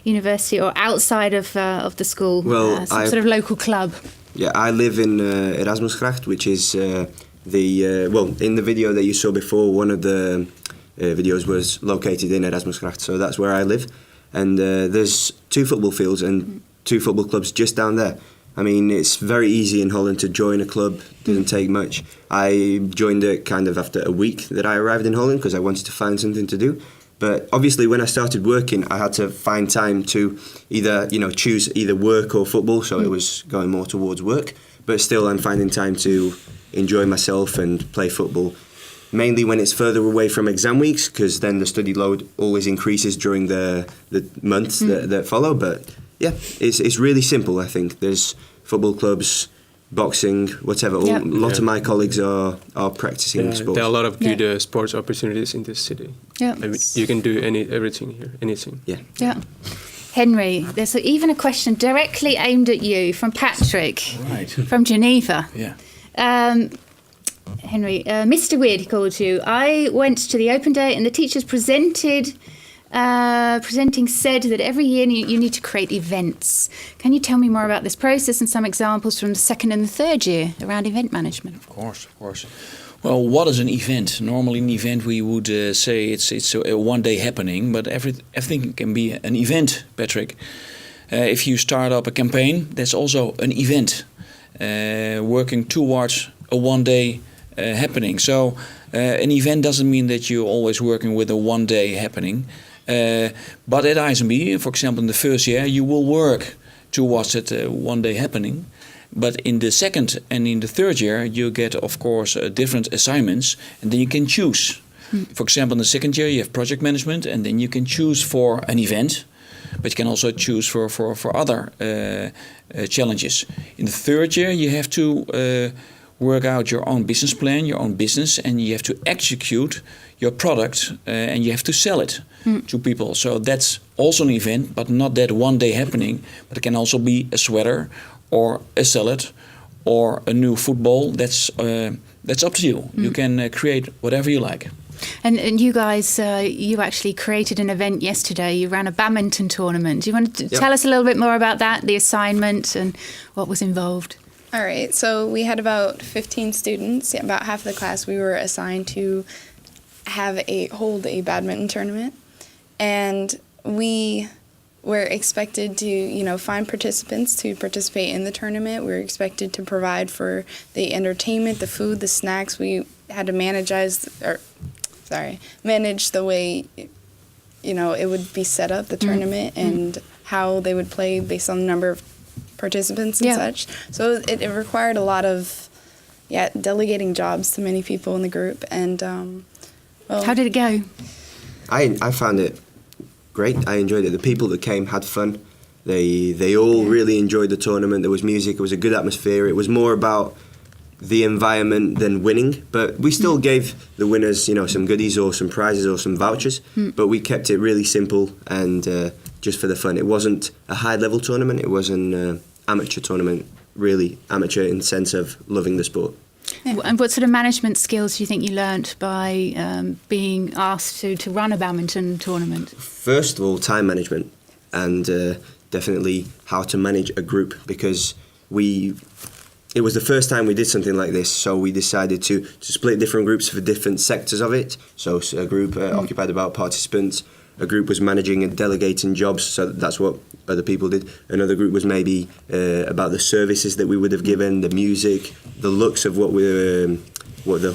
[SPEAKER 1] University or outside of the school?
[SPEAKER 5] Well,
[SPEAKER 1] some sort of local club.
[SPEAKER 5] Yeah, I live in Erasmusgracht, which is in the video that you saw before, one of the videos was located in Erasmusgracht, so that's where I live. And there's 2 football fields and 2 football clubs just down there. I mean, it's very easy in Holland to join a club. Doesn't take much. I joined it kind of after a week that I arrived in Holland because I wanted to find something to do. But obviously, when I started working, I had to find time to either, choose either work or football. So it was going more towards work. But still, I'm finding time to enjoy myself and play football. Mainly when it's further away from exam weeks, because then the study load always increases during the months that follow. But yeah, it's really simple, I think. There's football clubs, boxing, whatever. A lot of my colleagues are practicing sports.
[SPEAKER 4] There are a lot of good sports opportunities in this city.
[SPEAKER 1] Yeah.
[SPEAKER 4] I mean, you can do everything here, anything.
[SPEAKER 1] Yeah. Henry, there's even a question directly aimed at you from Patrick from Geneva.
[SPEAKER 7] Yeah.
[SPEAKER 1] Henry, Mr. Weird, he called you. I went to the open day and the teachers presenting said that every year you need to create events. Can you tell me more about this process and some examples from the second and the third year around event management?
[SPEAKER 7] Of course. Well, what is an event? Normally an event we would say it's a one-day happening, but everything can be an event, Patrick. If you start up a campaign, that's also an event, working towards a one-day happening. So an event doesn't mean that you're always working with a one-day happening. But at ISMB, for example, in the first year, you will work towards that one-day happening. But in the second and in the third year, you get, of course, different assignments, and then you can choose. For example, in the second year, you have project management, and then you can choose for an event, but you can also choose for other challenges. In the third year, you have to work out your own business plan, your own business, and you have to execute your product and you have to sell it to people. So that's also an event, but not that one-day happening. But it can also be a sweater or a salad or a new football. That's up to you. You can create whatever you like.
[SPEAKER 1] And you guys, you actually created an event yesterday. You ran a badminton tournament. Do you want to tell us a little bit more about that, the assignment and what was involved?
[SPEAKER 2] All right, so we had about 15 students, about half of the class. We were assigned to hold a badminton tournament, and we were expected to, find participants to participate in the tournament. We were expected to provide for the entertainment, the food, the snacks. We had to manage the way, it would be set up, the tournament, and how they would play based on the number of participants and such. So it required a lot of delegating jobs to many people in the group. And
[SPEAKER 1] how did it go?
[SPEAKER 5] I found it great. I enjoyed it. The people that came had fun. They all really enjoyed the tournament. There was music. It was a good atmosphere. It was more about the environment than winning, but we still gave the winners, some goodies or some prizes or some vouchers. But we kept it really simple and just for the fun. It wasn't a high-level tournament. It was an amateur tournament, really amateur in the sense of loving the sport.
[SPEAKER 1] Yeah. And what sort of management skills do you think you learnt by being asked to run a badminton tournament?
[SPEAKER 5] First of all, time management, and definitely how to manage a group, because it was the first time we did something like this, so we decided to split different groups for different sectors of it. So a group occupied about participants, a group was managing and delegating jobs, so that's what other people did. Another group was maybe about the services that we would have given, the music, the looks of what the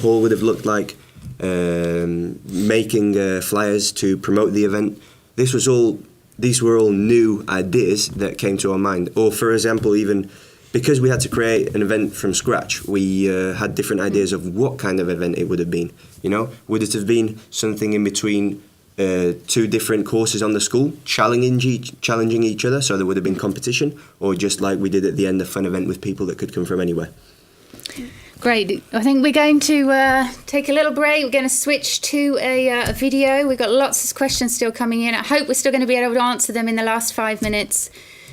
[SPEAKER 5] hall would have looked like, making flyers to promote the event. These were all new ideas that came to our mind. Or for example, even because we had to create an event from scratch, we had different ideas of what kind of event it would have been. Would it have been something in between two different courses on the school, challenging each other, so there would have been competition, or just like we did at the end, a fun event with people that could come from anywhere?
[SPEAKER 1] Great. I think we're going to take a little break. We're going to switch to a video. We've got lots of questions still coming in. I hope we're still going to be able to answer them in the last 5 minutes.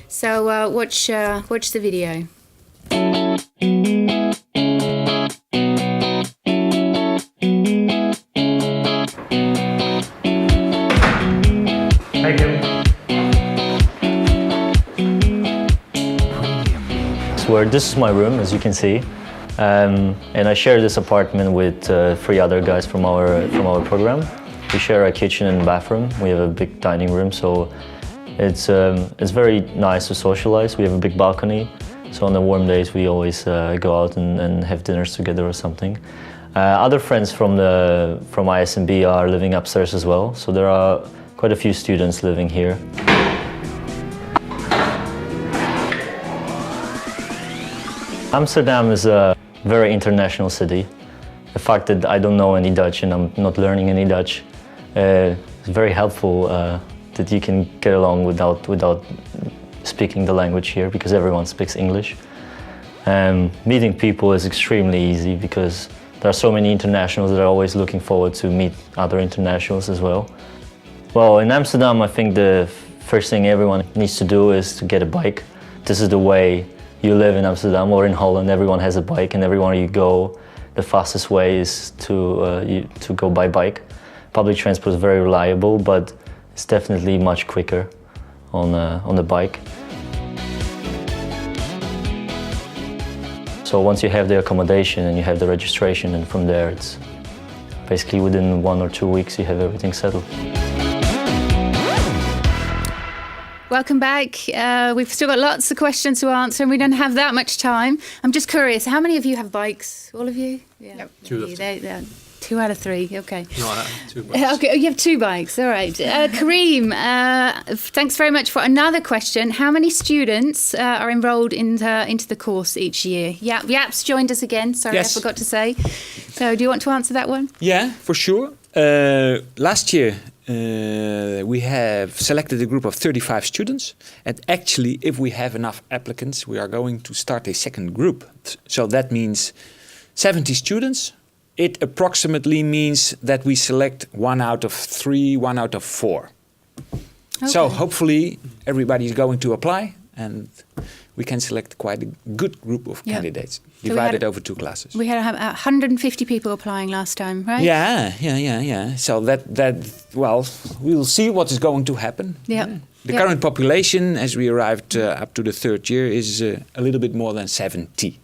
[SPEAKER 1] So watch the video.
[SPEAKER 8] Thank you. So this is my room, as you can see, and I share this apartment with 3 other guys from our program. We share a kitchen and bathroom. We have a big dining room, so it's very nice to socialize. We have a big balcony, so on the warm days we always go out and have dinners together or something. Other friends from ISMB are living upstairs as well, so there are quite a few students living here. Amsterdam is a very international city. The fact that I don't know any Dutch and I'm not learning any Dutch is very helpful that you can get along without speaking the language here, because everyone speaks English. Meeting people is extremely easy because there are so many internationals that are always looking forward to meet other internationals as well. Well, in Amsterdam, I think the first thing everyone needs to do is to get a bike. This is the way you live in Amsterdam or in Holland. Everyone has a bike, and everywhere you go, the fastest way is to go by bike. Public transport is very reliable, but it's definitely much quicker on the bike. So once you have the accommodation and you have the registration, and from there it's basically within 1 or 2 weeks you have everything settled.
[SPEAKER 1] Welcome back. We've still got lots of questions to answer and we don't have that much time. I'm just curious, how many of you have bikes? All of you? Yeah.
[SPEAKER 2] Yep.
[SPEAKER 4] 2 of 3.
[SPEAKER 1] 2 out of 3, okay.
[SPEAKER 4] No, I have 2 bikes.
[SPEAKER 1] Okay, you have 2 bikes, all right. Kareem, thanks very much for another question. How many students are enrolled into the course each year? Jaap's joined us again, sorry,
[SPEAKER 3] Yes.
[SPEAKER 1] I forgot to say. So do you want to answer that one?
[SPEAKER 3] Yeah, for sure. Last year we have selected a group of 35 students, and actually if we have enough applicants we are going to start a second group. So that means 70 students. It approximately means that we select 1 out of 3, 1 out of 4.
[SPEAKER 1] Okay.
[SPEAKER 3] So hopefully everybody is going to apply and we can select quite a good group of candidates,
[SPEAKER 1] So
[SPEAKER 3] divided over 2 classes.
[SPEAKER 1] We had 150 people applying last time, right?
[SPEAKER 3] Yeah. So well, we'll see what is going to happen.
[SPEAKER 1] Yeah.
[SPEAKER 3] The current population, as we arrived up to the 3rd year, is a little bit more than 70.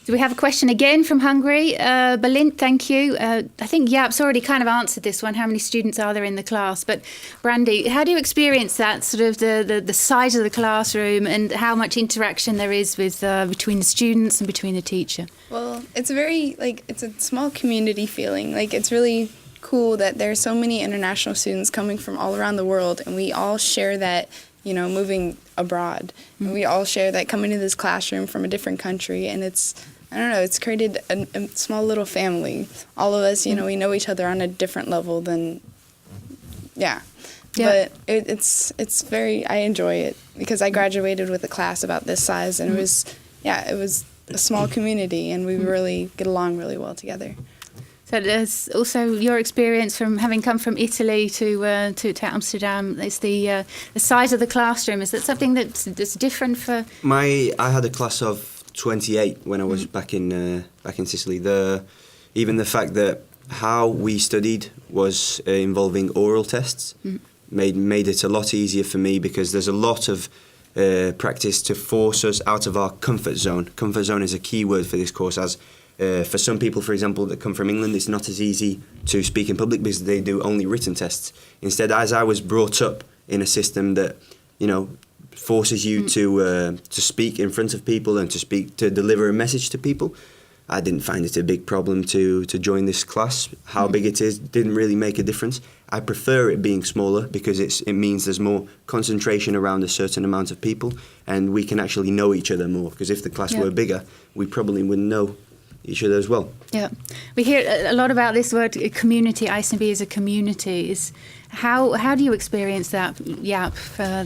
[SPEAKER 3] So
[SPEAKER 1] we have a question again from Hungary. Berlin, thank you. I think Jaap's already kind of answered this one. How many students are there in the class? But Brandy, how do you experience that, sort of the size of the classroom and how much interaction there is with between the students and between the teacher?
[SPEAKER 2] Well, it's it's a small community feeling. It's really cool that there's so many international students coming from all around the world, and we all share that, moving abroad. And we all share that coming to this classroom from a different country, and it's created a small little family. All of us, we know each other on a different level than, But it's very, I enjoy it because I graduated with a class about this size, and it was a small community, and we really get along really well together.
[SPEAKER 1] So there's also your experience from having come from Italy to Amsterdam. It's the size of the classroom. Is that something that's different for?
[SPEAKER 5] I had a class of 28 when I was back in Sicily. Even the fact that how we studied was involving oral tests made it a lot easier for me, because there's a lot of practice to force us out of our comfort zone. Comfort zone is a key word for this course, as for some people, for example, that come from England, it's not as easy to speak in public because they do only written tests. Instead, as I was brought up in a system that, forces you to speak in front of people and to deliver a message to people, I didn't find it a big problem to join this class. How big it is didn't really make a difference. I prefer it being smaller because it means there's more concentration around a certain amount of people, and we can actually know each other more. Because if the class were bigger, we probably wouldn't know each other as well.
[SPEAKER 1] Yeah, we hear a lot about this word community. ISMB is a community. How do you experience that, Jaap,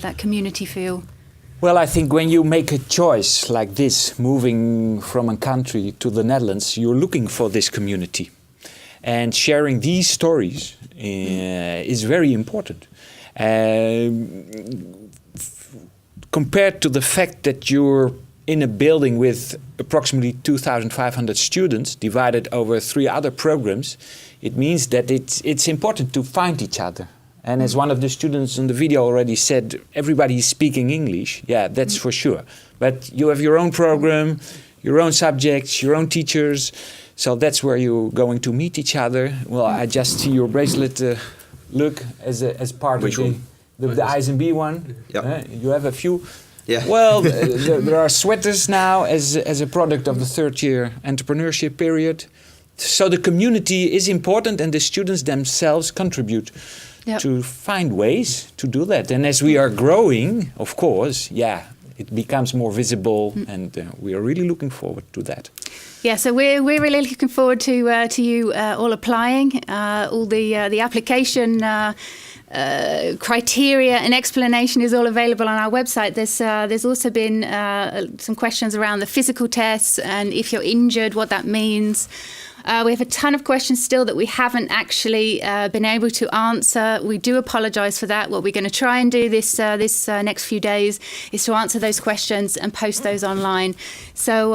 [SPEAKER 1] that community feel?
[SPEAKER 3] Well, I think when you make a choice like this, moving from a country to the Netherlands, you're looking for this community. And sharing these stories is very important. Compared to the fact that you're in a building with approximately 2,500 students divided over 3 other programs, it means that it's important to find each other. And as one of the students in the video already said, everybody is speaking English. Yeah, that's for sure. But you have your own program, your own subjects, your own teachers. So that's where you're going to meet each other. Well, I just see your bracelet look as part
[SPEAKER 5] Which
[SPEAKER 3] of the ISMB one.
[SPEAKER 5] Yep.
[SPEAKER 3] You have a few.
[SPEAKER 5] Yeah.
[SPEAKER 3] Well, there are sweaters now as a product of the 3rd year entrepreneurship period. So the community is important, and the students themselves contribute to find ways to do that. And as we are growing, of course, it becomes more visible, and we are really looking forward to that.
[SPEAKER 1] Yeah, so we're really looking forward to you all applying. All the application criteria and explanation is all available on our website. There's also been some questions around the physical tests and if you're injured, what that means. We have a ton of questions still that we haven't actually been able to answer. We do apologise for that. What we're going to try and do this next few days is to answer those questions and post those online. So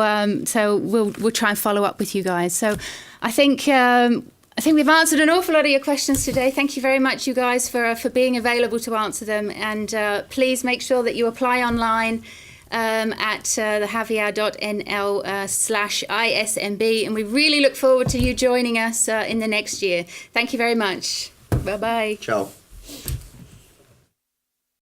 [SPEAKER 1] we'll try and follow up with you guys. So I think we've answered an awful lot of your questions today. Thank you very much, you guys, for being available to answer them. And please make sure that you apply online at thejavier.nl/ISMB. And we really look forward to you joining us in the next year. Thank you very much. Bye-bye.
[SPEAKER 5] Ciao.